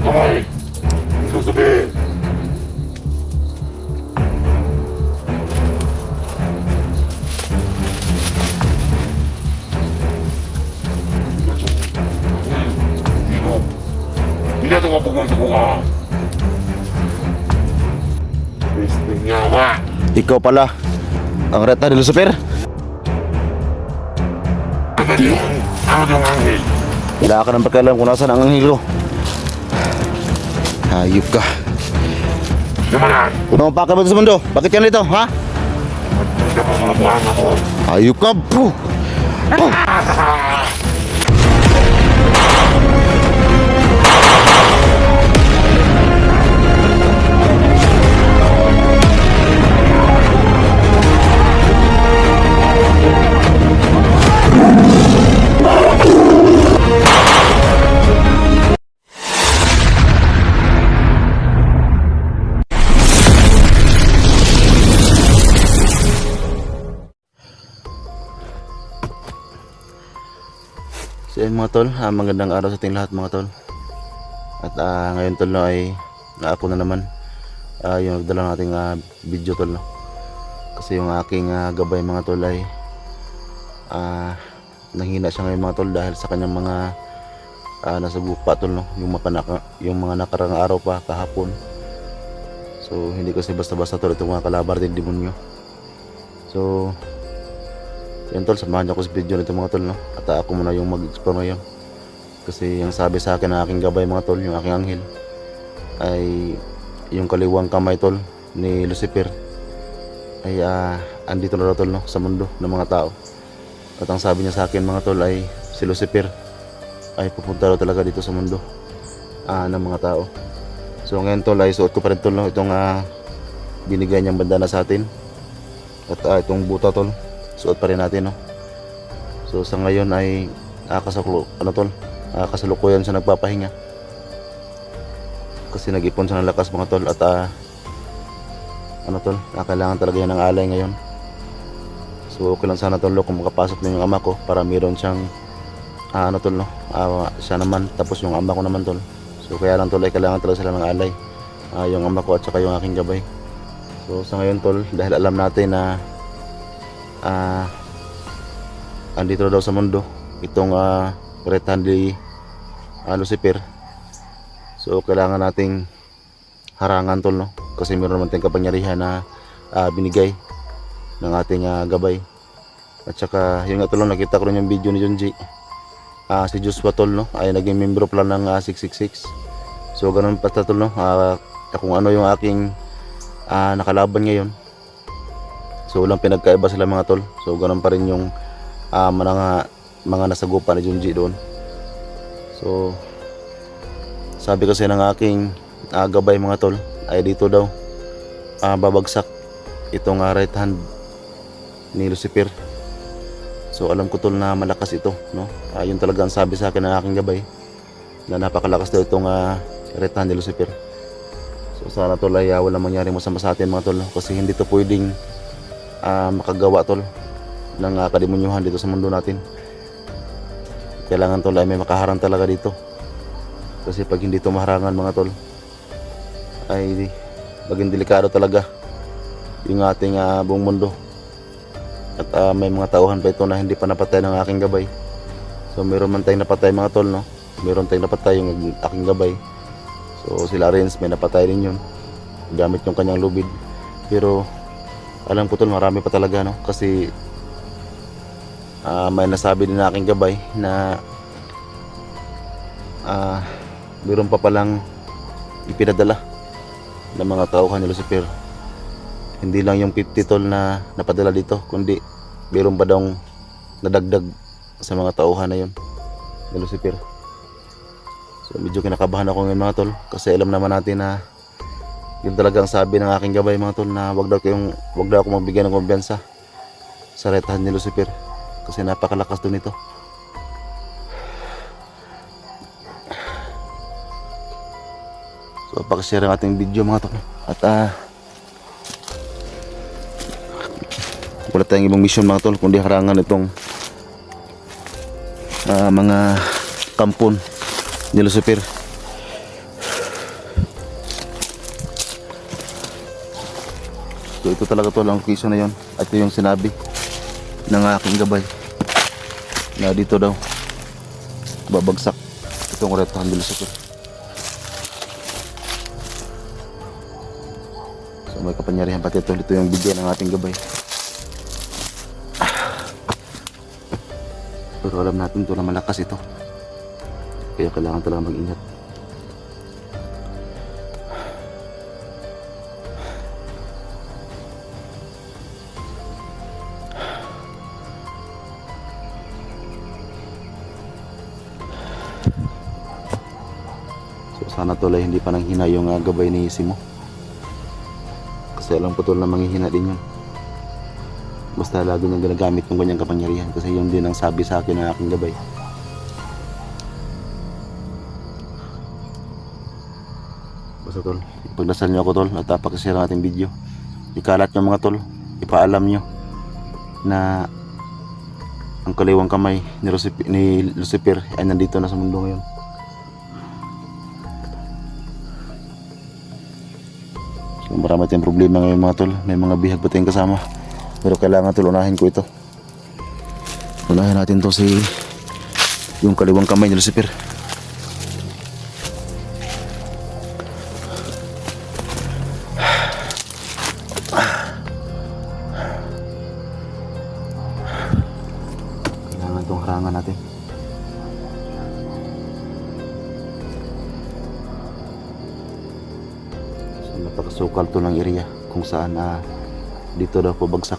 kamay. Sasabihin. Hindi ito kapugan sa buka. Gusto niya ba? Ikaw pala ang Reta ni Lucifer. Ano yung angel? Wala ka ng pakialam kung nasaan ang anghel ko. Hayop ka. Naman yan. Unang pakabot sa mundo. Bakit yan ito, ha? Napapalabuhan ako. Hayop ka. Puh! Puh! So yun mga tol, magandang araw sa ating lahat mga tol. At ngayon tol no, ay ako na naman yung nagdala nating video tol no. Kasi yung aking gabay mga tol ay nanghina siya ngayon mga tol dahil sa kanyang mga nasagupa tol no, yung mga nakarang araw pa kahapon. So hindi kasi basta-basta tol itong mga kalabar din demonyo. So yun tol, samahan niyo ako sa video nito mga tol no? At ako muna yung mag-explore ngayon. Kasi yung sabi sa akin ng aking gabay mga tol, yung aking anghel, ay yung kaliwang kamay tol ni Lucifer ay andito na daw tol no, sa mundo ng mga tao. At ang sabi niya sa akin mga tol ay si Lucifer ay pupunta daw talaga dito sa mundo ng mga tao. So ngayon tol ay suot ko pa rin tol no, itong binigay niyang bandana sa atin. At itong buta tol, suot pa rin natin no. So sa ngayon ay kasalukuyan siya nagpapahinga kasi nag-ipon siya ng lakas mga tol. At kailangan talaga yan ng alay ngayon. So okay lang sana tol kung makapasok na yung ama ko para meron siyang siya naman tapos yung ama ko naman tol. So kaya lang tol ay kailangan talaga sila ng alay, yung ama ko at saka yung aking gabay. So sa ngayon tol, dahil alam natin na andito daw sa mundo itong Reta ni Lucifer. So kailangan nating harangan tol no, kasi meron naman tayong kapangyarihan na binigay ng ating gabay. At saka yung nga tol, nakita ko rin yung video ni Junji, si Joshua tol no, ay naging membro pala ng 666. So ganun pa tol no, kung ano yung aking nakalaban ngayon. So walang pinagkaiba sila mga tol. So ganun pa rin yung mga nasagupa ni Junji doon. So sabi kasi ng aking gabay mga tol ay dito daw babagsak itong right hand ni Lucifer. So alam ko tol na malakas ito no. Yun talaga ang sabi sa akin ng aking gabay, na napakalakas daw itong right hand ni Lucifer. So sana tol ay walang mangyaring masama sa atin mga tol no? Kasi hindi to pwedeng makagawa tol ng kademonyuhan dito sa mundo natin. Kailangan tol ay may makaharang talaga dito. Kasi pag hindi to maharangan mga tol ay maging delikado talaga yung ating buong mundo. At may mga tauhan pa ito na hindi pa napatay ng aking gabay. So meron man tayong napatay mga tol no, meron tayong napatay yung aking gabay. So sila Renz may napatay rin yun gamit yung kanyang lubid. Pero alam ko tol marami pa talaga no, kasi may nasabi din na aking gabay na meron pa palang ipinadala ng mga tauhan ni Lucifer. Hindi lang yung 50 tol na napadala dito, kundi meron pa daw nadagdag sa mga tauhan na yun ni Lucifer. So medyo kinakabahan ako ngayon mga tol, kasi alam naman natin na yun talagang sabi ng aking gabay mga tol, na wag daw ako magbigay ng kumpiyansa sa retahan ni Lucifer kasi napakalakas doon ito. So pakishare ang ating video mga tol. At wala tayong ibang mission mga tol kundi harangan itong mga kampon ni Lucifer. So ito talaga tol ang location na yon. Ito yung sinabi ng aking gabay na dito daw babagsak itong retahan ni Lucifer. So may kapangyarihan pati ito. Dito yung bigyan ng ating gabay. Pero alam natin to na malakas ito. Kaya kailangan talaga mag-ingat. So sana tol ay hindi pa nanghina yung gabay ni Simo. Kasi alam ko tol na manghihina din yun. Basta lagi niyang ginagamit ng kanyang kapangyarihan. Kasi yun din ang sabi sa akin ng aking gabay. Basta tol, ipagdasal niyo ako tol at pakishare ang ating video. Ikalat niyo mga tol, ipaalam niyo na ang kaliwang kamay ni Lucifer ay nandito na sa mundo ngayon. So marami tayong problema ngayon mga tol. May mga bihag pa tayong kasama. Pero kailangan tol, unahin ko ito. Unahin natin to si yung kaliwang kamay ni Lucifer. Kailangan tong harangan natin. So napakasukal to ng area kung saan dito daw pabagsak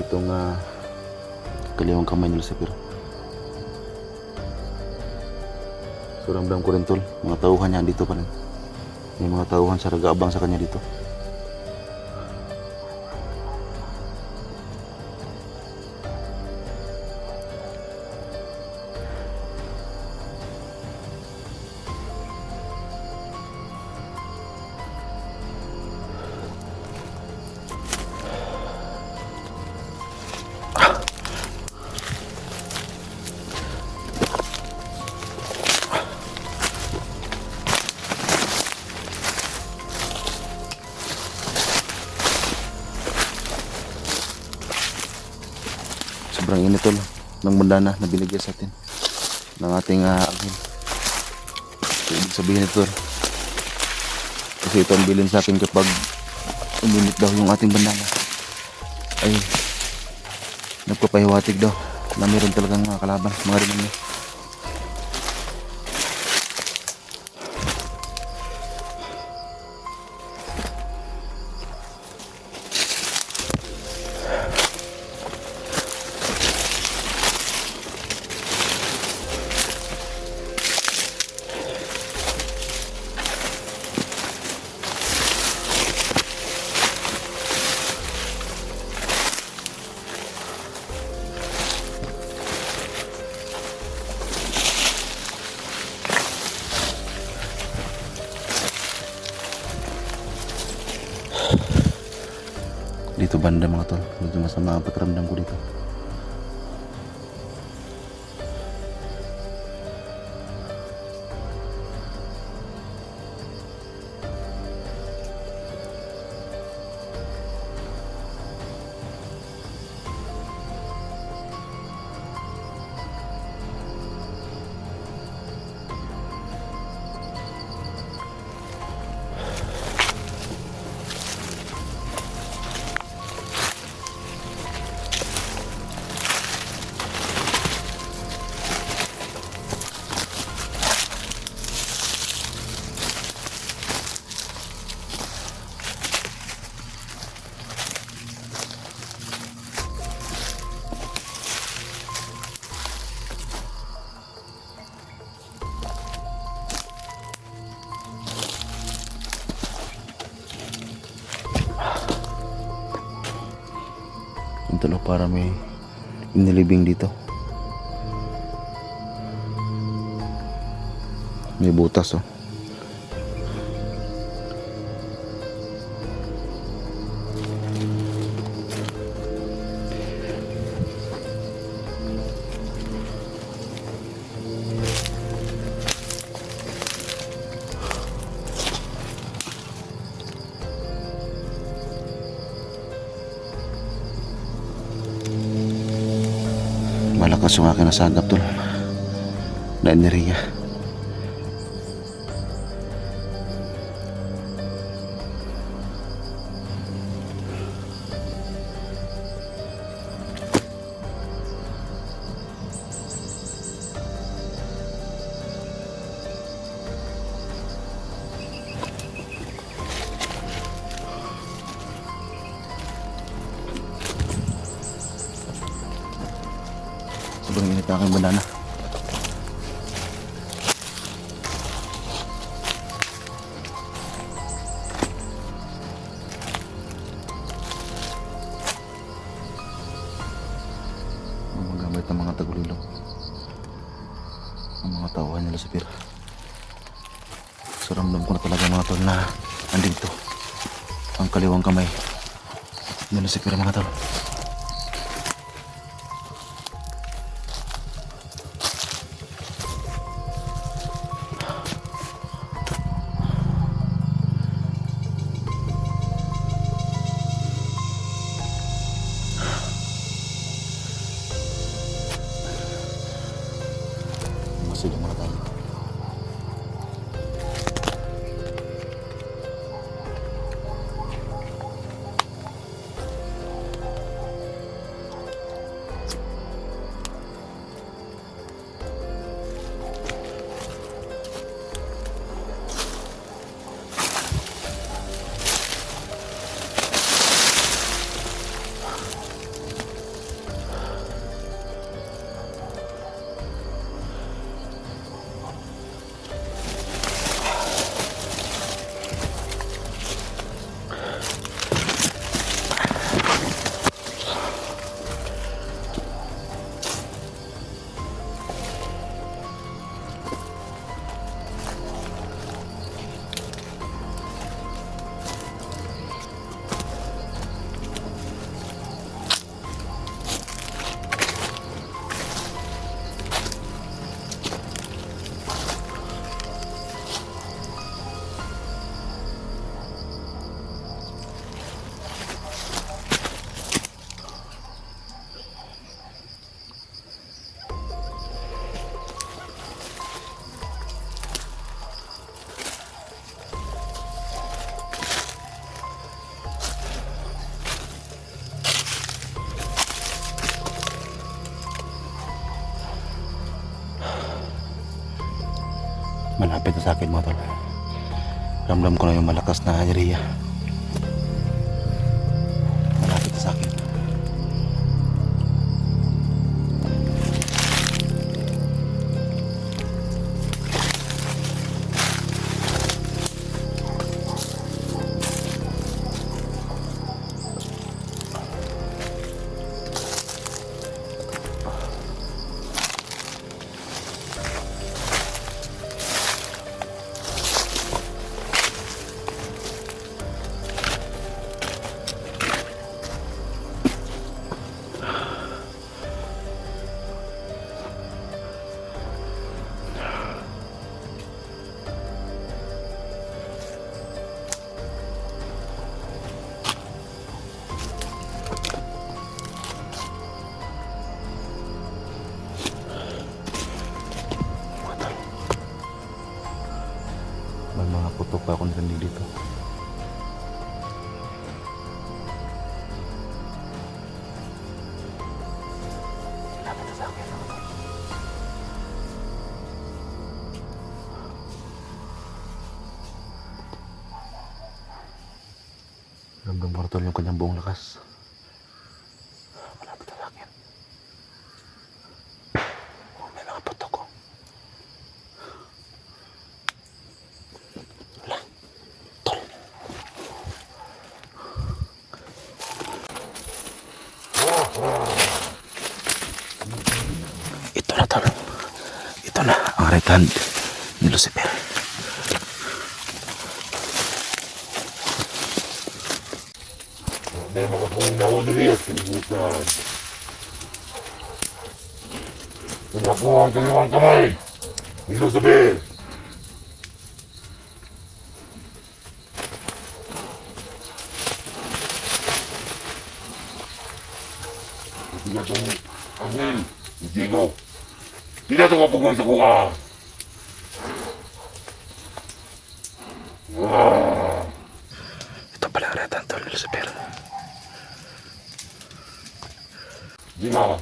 itong kaliwang kamay ni Lucifer. So ramdam ko rin tol, mga tauhan niya dito pa rin. May mga tauhan sa nag-aabang sa kanya dito. Sobrang init tol ng mundana na binigyan sa atin ng ating anghel. So, ibig sabihin ito tol, kasi ito ang bilin sa akin kapag uminit daw yung ating bandana ay nagpapahiwatig daw na meron talagang kalaban, mga demonyo. Dito banda mga tol, medyo masama ang pakiramdam ko dito. Ito lang para may inilibing dito. May butas oh. malakas yung aking nasagap tol na enerhiya. Sobrang init ang aking banana. Gumagamit ng mga tagulilong ang mga tauhan nila sa pira. So ramdam ko na talaga mga tol na andito ang kaliwang kamay nila sa pira mga tol. Sige muna tayo. Malapit na sa akin mga tol. Ramdam ko na yung malakas na enerhiya. Malapit na sa akin. May mga putok pa akong narinig dito. Lapit na sa akin. Ramdam ko na tol yung kanyang buong lakas. Malapit na sa akin. Oh, may mga putok ko. Ito na tol. Ito na ang right hand ni Lucifer. May mga punaw nila sa libutan. Tumakbo ang kaliwang kamay. Nilo sabi. Bigat ang angin. Hindi ko. Hindi na ito mapagawin sa kuha. Ito pala ang retan tol, Lucifer. Hindi na.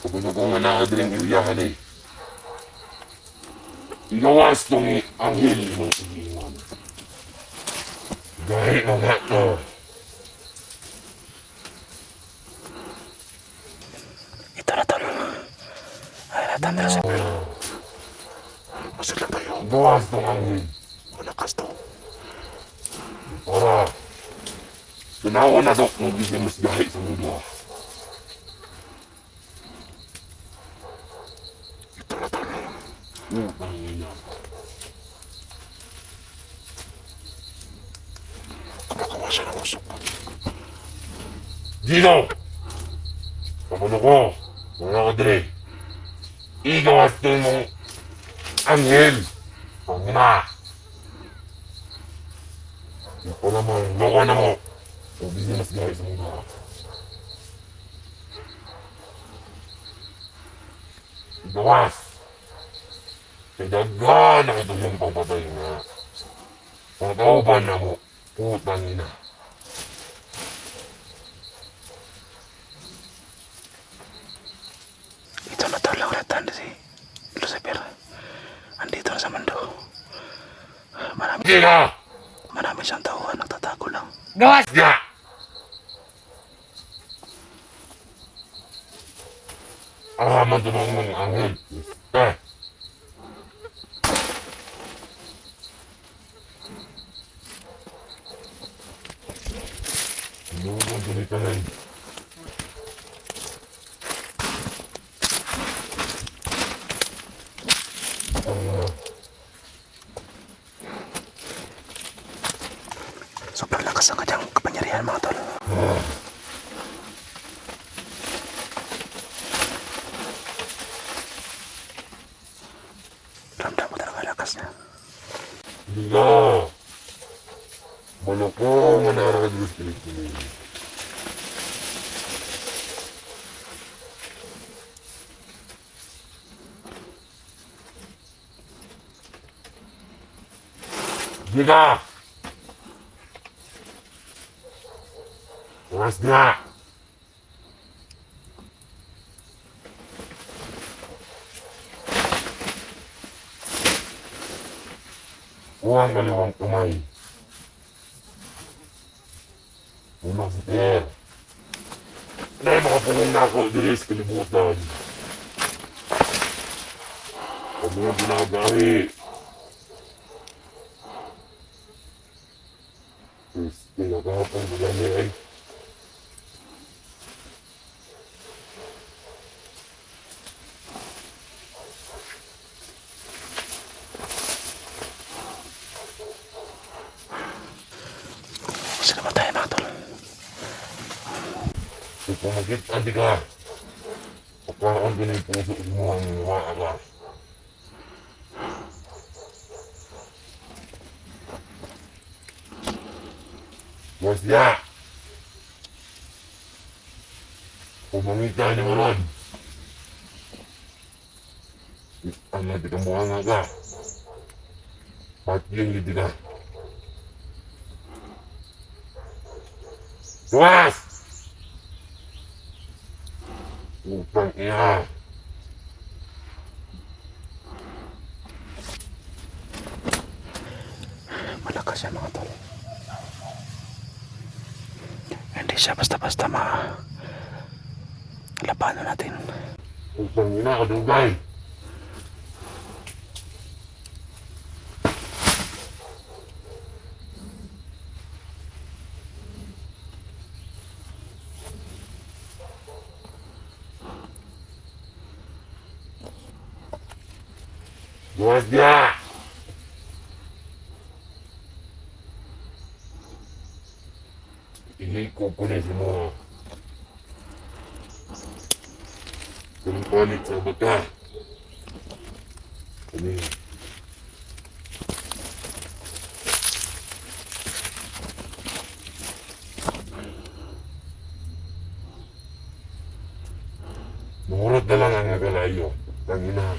Kapag ako nga nakadaling iriyahan eh. Inawas tong anghel ng ilingan. Dahil ang hato. Ito na tol. Ay, retan tol, Lucifer. Masal na tayo. Inawas tong anghel. Malakas to. Para tanawa na to kung di siya mas dahil sa mundo. Ito na tayo. Utang ina. Kumakawa siya ng usok. Dino! Kamuno ko, mga kadre. Igawas to mong anghel. Ang ina. Ito naman, gawa na mo. Kung di siya mas dahil sa mundo. Igawas! Kaya na ito yung papatay na. Patauban na mo. Putang ina. Ito na tol ang retan si Lucifer. Andito na sa mundo. Sila! Marami siyang tauhan, nagtatago lang. Gawas niya! Madunong mong anghel. Lulong ganito na yun. Sobrang lakas ang kanyang kapangyarihan mga tol. Ramdam mo talaga lakas niya. Bila! Maloko manara Diyos Kristo. Bila! Oras na! Huwag kaliwang kamay. Unang si Per. Nay, makapulong na ako dili sa kalibutan. Huwag mo ginagahi. Tapos, pinagahapang magani ay. Gusto naman tayo mga tol. Kung pumagit, andi ka. Pagkaroon din yung puso mo ang mukha ka. Mas niya! Pumangita ni Maron. Ang natin ka mukha nga ka. Pati yung hindi ka. Tuwas! Utang ina! Malakas yan mga tol. Hindi siya basta-basta labanan natin. Utang ina, kadugay! Buwas niya! Ihiko ko na sa mga palit sa bata. Kami. Ba't na lang ang nagalayo? Tangina.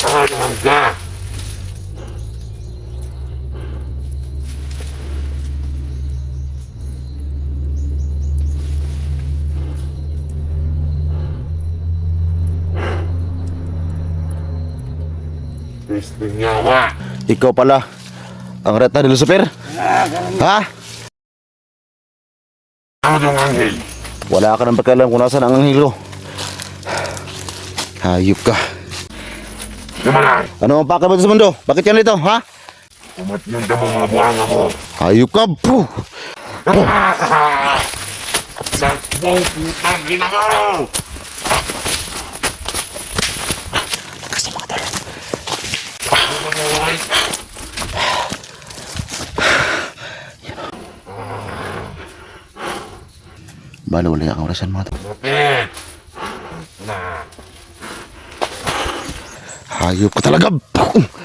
Ano ka? Piste nyawa. Ikaw pala ang reta ni Lucifer? Ha? Ano yung anghel? Wala ka nang pakialam kung nasaan ang anghel ko. Hayop ka. Naman! Ano ang pakay mo sa mundo? Bakit yan ito, ha? Umat yung mga buhanga mo. Hayop ka, puh! Sakbo, putang ina mo! Kasi mga tol. Bala, wala yung orasan mga tol. Lapit! Na! Hayop ka talaga, puh!